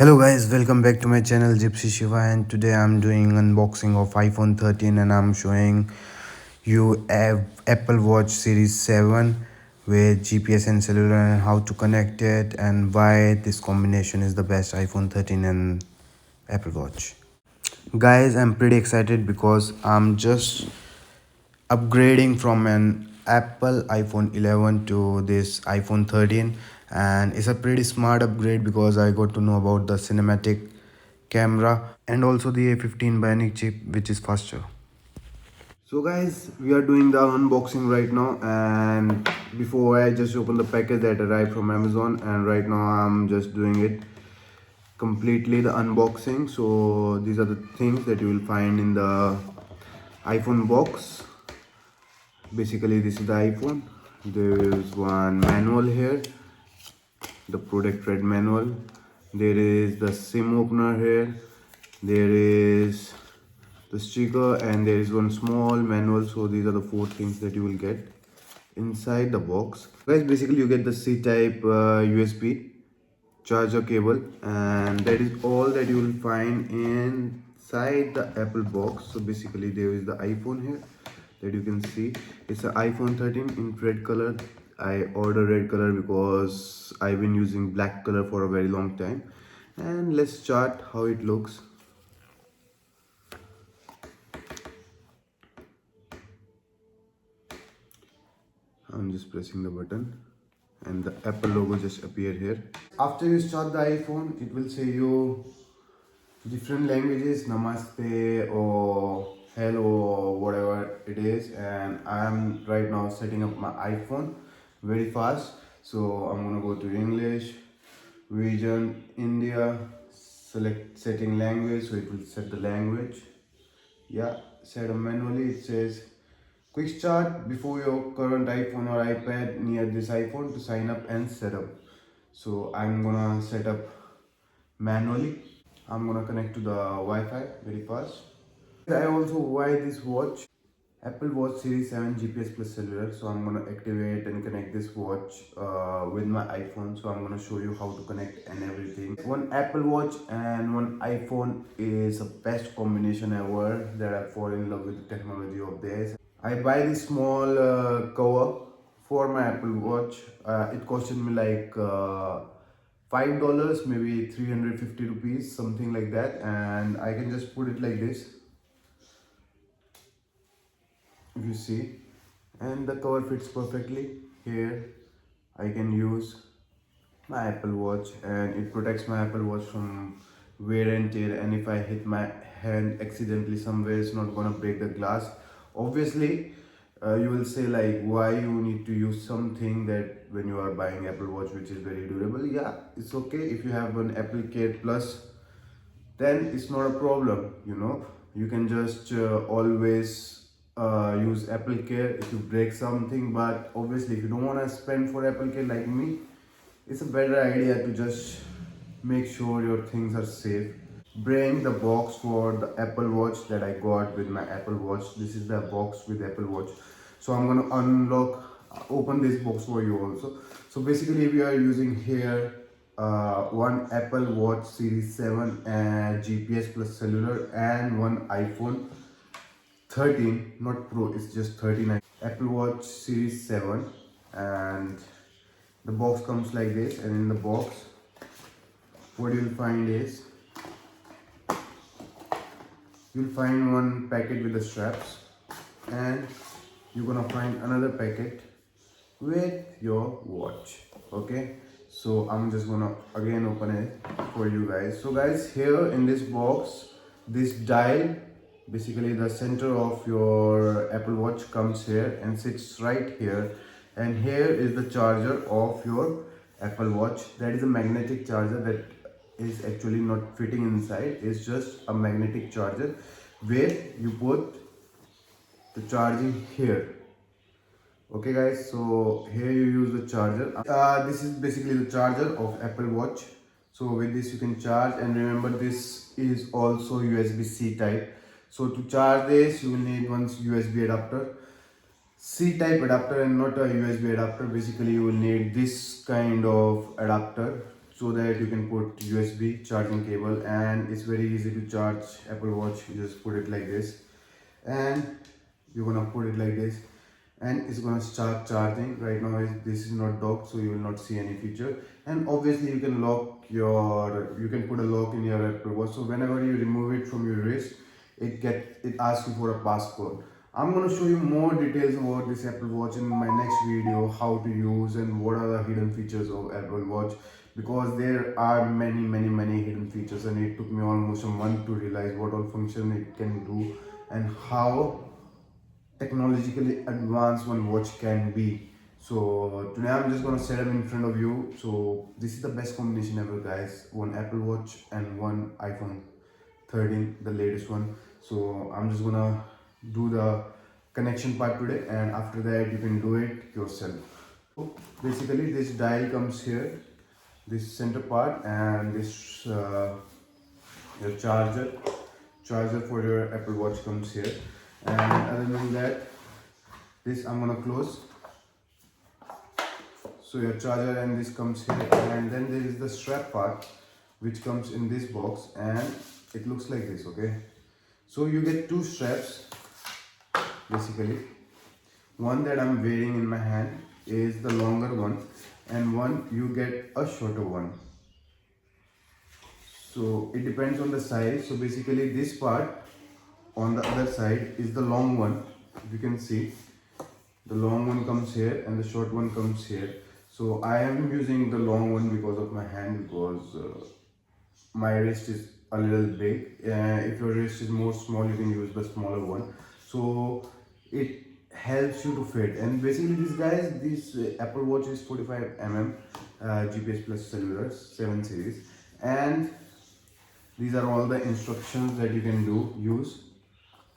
Hello guys, welcome back to my channel Gypsy Shiva, and today I'm doing unboxing of iPhone 13 and I'm showing you Apple Watch Series 7 with GPS and cellular and how to connect it and why this combination is the best iPhone 13 and Apple Watch. Guys, I'm pretty excited because I'm just upgrading from an Apple iPhone 11 to this iPhone 13, and it's a pretty smart upgrade because I got to know about the cinematic camera and also the A15 bionic chip which is faster. So guys, we are doing the unboxing right now, and before I just opened the package that arrived from Amazon, and right now I'm just doing it completely the unboxing. So these are the things that you will find in the iPhone box. Basically this is the iPhone. There is one manual here, the product red manual. There is the SIM opener here. There is the sticker and there is one small manual. So these are the four things that you will get inside the box. Guys, basically you get the C-type USB charger cable, and that is all that you will find inside the Apple box. So basically there is the iPhone here that you can see. It's an iPhone 13 in red color. I ordered red color because I've been using black color for a very long time. And let's chart how it looks. I'm just pressing the button and the Apple logo just appear here. After you start the iPhone, it will say you different languages, namaste or hello or whatever it is, and I'm right now setting up my iPhone very fast. So I'm gonna go to English, region India, select setting language, so it will set the language. Yeah, set up manually. It says quick start before your current iPhone or iPad near this iPhone to sign up and set up. So I'm gonna set up manually. I'm gonna connect to the Wi-Fi very fast. I also buy this watch, Apple Watch Series 7 GPS plus cellular. So I'm gonna activate and connect this watch with my iPhone. So I'm gonna show you how to connect and everything. One Apple Watch and one iPhone is the best combination ever. That I fall in love with the technology of this. I buy this small cover for my Apple Watch. It costed me like $5, maybe 350 rupees, something like that, and I can just put it like this, if you see, and the cover fits perfectly. Here I can use my Apple Watch and it protects my Apple Watch from wear and tear, and if I hit my hand accidentally somewhere, it's not gonna break the glass. Obviously you will say like, why you need to use something that when you are buying Apple Watch which is very durable? Yeah, it's okay if you have an Apple Care Plus, then it's not a problem, you know. You can just always use Apple Care if you break something. But obviously if you don't want to spend for Apple Care like me, it's a better idea to just make sure your things are safe. Bring the box for the Apple Watch that I got with my Apple Watch. This is the box with Apple Watch. So I'm gonna open this box for you also. So basically we are using here one Apple Watch Series 7 and GPS plus cellular, and one iPhone 13, not Pro, it's just 13. Apple Watch Series 7, and the box comes like this, and in the box what you'll find is you'll find one packet with the straps, and you're gonna find another packet with your watch. Okay, so I'm just gonna again open it for you guys. So guys, here in this box, this dial, basically the center of your Apple Watch, comes here and sits right here, and here is the charger of your Apple Watch. That is a magnetic charger that is actually not fitting inside. It's just a magnetic charger where you put the charging here. Okay guys, so here you use the charger. This is basically the charger of Apple Watch. So with this you can charge, and remember this is also USB-C type. So to charge this you will need one USB adapter, C type adapter and not a USB adapter. Basically you will need this kind of adapter so that you can put USB charging cable, and it's very easy to charge Apple Watch. You just put it like this, and you're gonna put it like this, and it's gonna start charging. Right now this is not docked, so you will not see any feature. And obviously you can you can put a lock in your Apple Watch, so whenever you remove it from your wrist, it asks you for a passcode. I'm going to show you more details about this Apple Watch in my next video, how to use and what are the hidden features of Apple Watch, because there are many hidden features, and it took me almost a month to realize what all function it can do and how technologically advanced one watch can be. So today I'm just gonna set up in front of you. So this is the best combination ever, guys. One Apple Watch and one iPhone 13, the latest one. So I'm just gonna do the connection part today, and after that you can do it yourself. So basically this dial comes here, this center part, and this your charger for your Apple Watch comes here. And other than that, this I'm gonna close. So your charger and this comes here, and then there is the strap part which comes in this box, and it looks like this. Okay, so you get two straps basically. One that I'm wearing in my hand is the longer one, and one you get a shorter one. So it depends on the size. So basically this part on the other side is the long one. If you can see, the long one comes here and the short one comes here. So I am using the long one because of my hand, because my wrist is a little big. If your wrist is more small, you can use the smaller one. So it helps you to fit. And basically this Apple Watch is 45 mm GPS plus cellular 7 series, and these are all the instructions that you can use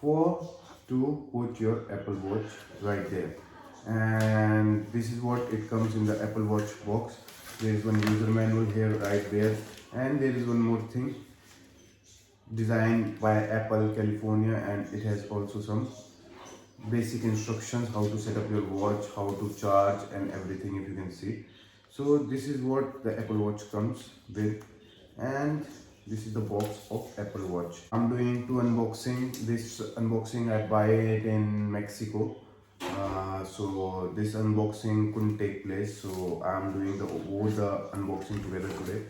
for to put your Apple Watch right there. And this is what it comes in the Apple Watch box. There is one user manual here right there, and there is one more thing designed by Apple California, and it has also some basic instructions how to set up your watch, how to charge and everything, if you can see. So this is what the Apple Watch comes with, and this is the box of Apple Watch. I'm doing two unboxing. This unboxing I buy it in Mexico, so this unboxing couldn't take place, so I'm doing both the unboxing together today.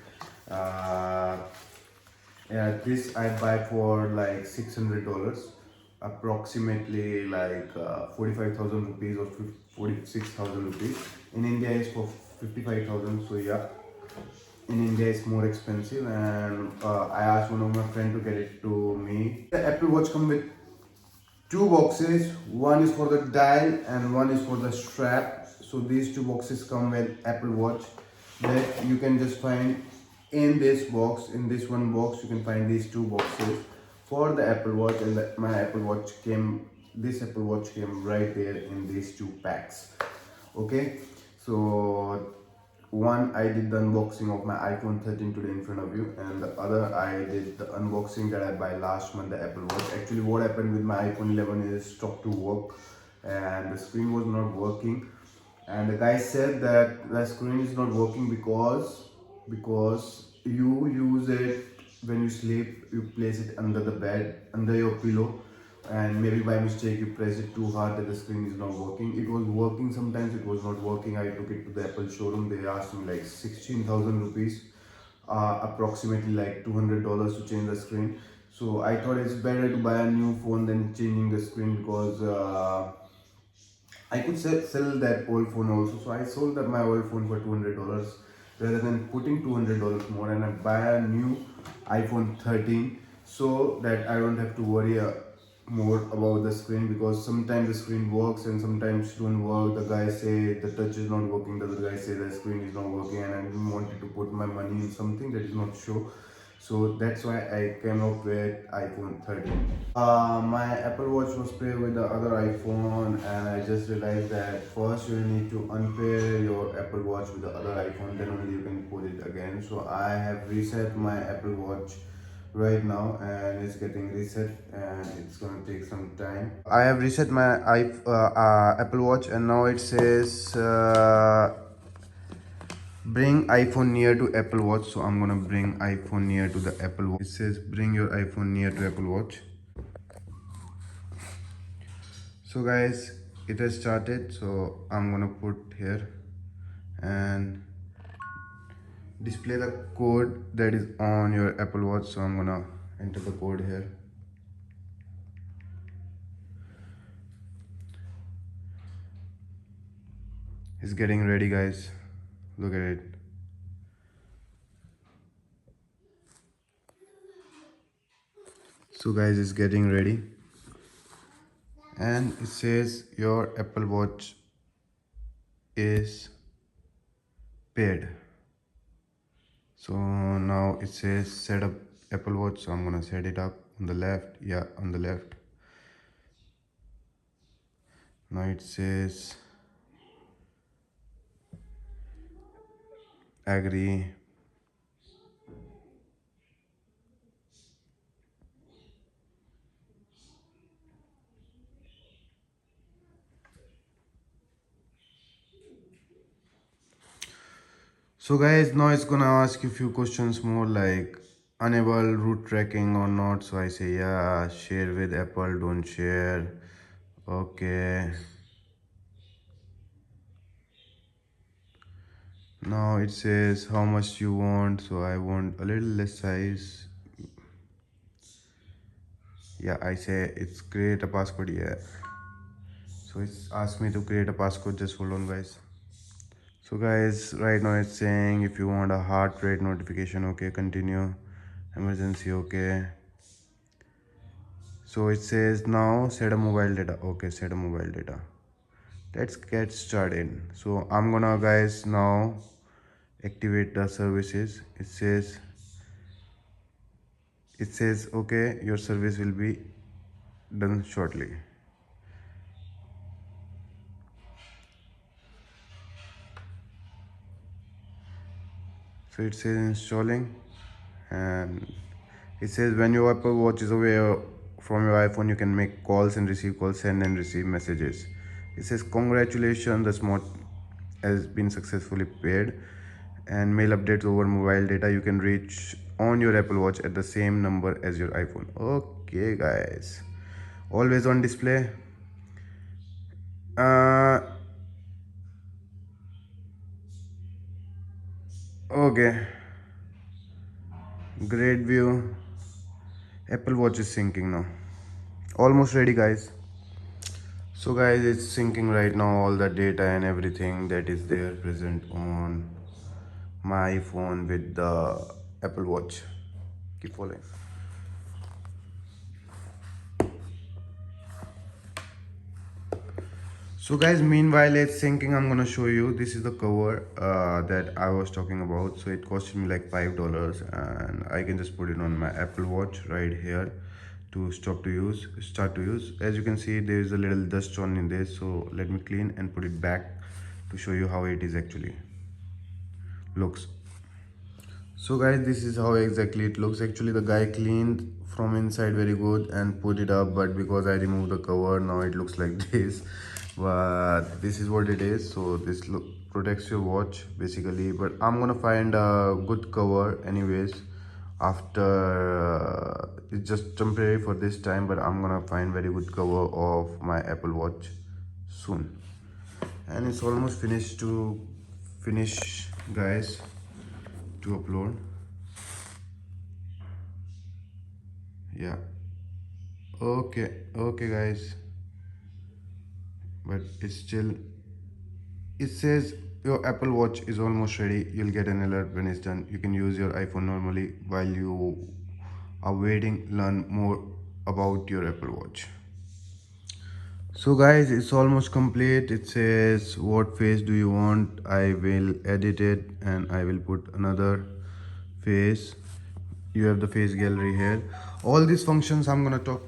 Yeah, this I buy for like $600, approximately like 45,000 rupees or 46,000 rupees. In India is for 55,000. So yeah, in India it's more expensive, and I asked one of my friends to get it to me. The Apple Watch come with two boxes. One is for the dial and one is for the strap. So these two boxes come with Apple Watch that you can just find in this box. In this one box you can find these two boxes for the Apple Watch, and this Apple Watch came right there in these two packs. Okay, so one I did the unboxing of my iPhone 13 today in front of you, and the other I did the unboxing that I buy last month, the Apple Watch. Actually what happened with my iPhone 11 is it stopped to work and the screen was not working, and the guy said that the screen is not working because you use it when you sleep. You place it under the bed, under your pillow, and maybe by mistake you press it too hard that the screen is not working. It was working, sometimes it was not working. I took it to the Apple showroom. They asked me like 16,000 rupees, approximately like $200 to change the screen. So I thought it's better to buy a new phone than changing the screen, because I could sell that old phone also. So I sold my old phone for $200 rather than putting $200 more, and I buy a new iPhone 13 so that I don't have to worry more about the screen, because sometimes the screen works and sometimes don't work. The guy say the touch is not working, the other guy say the screen is not working, and I didn't wanted to put my money in something that is not sure. So that's why I came up with iPhone 13. My Apple Watch was paired with the other iPhone, and I just realized that first you need to unpair your Apple Watch with the other iPhone, then only you can put it again. So I have reset my Apple Watch right now, and it's getting reset, and it's gonna take some time. I have reset my Apple Watch, and now it says bring iPhone near to Apple Watch. So I'm gonna bring iPhone near to the Apple Watch. It says bring your iPhone near to Apple Watch. So guys, it has started. So I'm gonna put here and display the code that is on your Apple Watch. So I'm gonna enter the code here. It's getting ready, guys. Look at it. So guys, it's getting ready and it says your Apple Watch is paired. So now it says set up Apple Watch. So I'm gonna set it up on the left. Yeah, on the left. Now it says agree. So guys, now it's gonna ask you a few questions more like enable route tracking or not. So I say yeah, share with Apple, don't share. Okay. Now it says how much you want. So I want a little less size. Yeah, I say it's create a passcode. Yeah. So it's asked me to create a passcode. Just hold on, guys. So guys, right now it's saying if you want a heart rate notification, okay, continue. Emergency, okay. So it says now set a mobile data. Okay, set a mobile data. Let's get started. So I'm gonna guys now activate the services. It says okay, your service will be done shortly. So it says installing and it says when your Apple Watch is away from your iPhone, you can make calls and receive calls, send and receive messages. It says congratulations, the smart has been successfully paired and mail updates over mobile data you can reach on your Apple Watch at the same number as your iPhone. Okay guys, always on display. uh okay, great view. Apple Watch is syncing now, almost ready guys. So guys, it's syncing right now all the data and everything that is there present on my iPhone with the Apple Watch. Keep following. So guys, meanwhile it's syncing, I'm gonna show you. This is the cover that I was talking about. So it costed me like $5 and I can just put it on my Apple Watch right here to start to use. As you can see, there is a little dust on in this, so let me clean and put it back to show you how it is actually looks. So guys, this is how exactly it looks. Actually the guy cleaned from inside very good and put it up, but because I removed the cover, now it looks like this. But this is what it is. So this look protects your watch basically, but I'm gonna find a good cover anyways after it's just temporary for this time, but I'm gonna find very good cover of my Apple Watch soon. And it's almost finished to finish guys to upload. Yeah, okay guys, but it's still, it says your Apple Watch is almost ready. You'll get an alert when it's done. You can use your iPhone normally while you are waiting learn more about your Apple Watch. So guys, it's almost complete. It says what face do you want. I will edit it and I will put another face. You have the face gallery here. All these functions I'm gonna talk,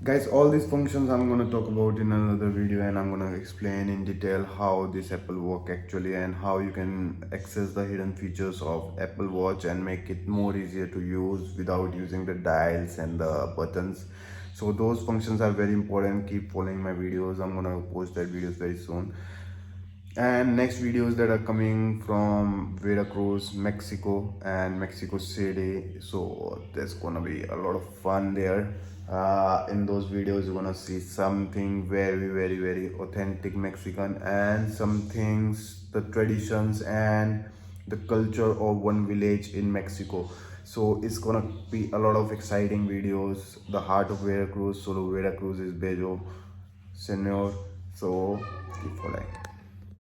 guys, all these functions I'm gonna talk about in another video, and I'm gonna explain in detail how this Apple work actually and how you can access the hidden features of Apple Watch and make it more easier to use without using the dials and the buttons. So those functions are very important. Keep following my videos. I'm gonna post that videos very soon. And next videos that are coming from Veracruz, Mexico, and Mexico City. So there's gonna be a lot of fun there. In those videos, you're gonna see something very, very, very authentic Mexican, and some things, the traditions and the culture of one village in Mexico. So it's gonna be a lot of exciting videos. The heart of Veracruz, solo Veracruz is Bello, Senor. So keep following.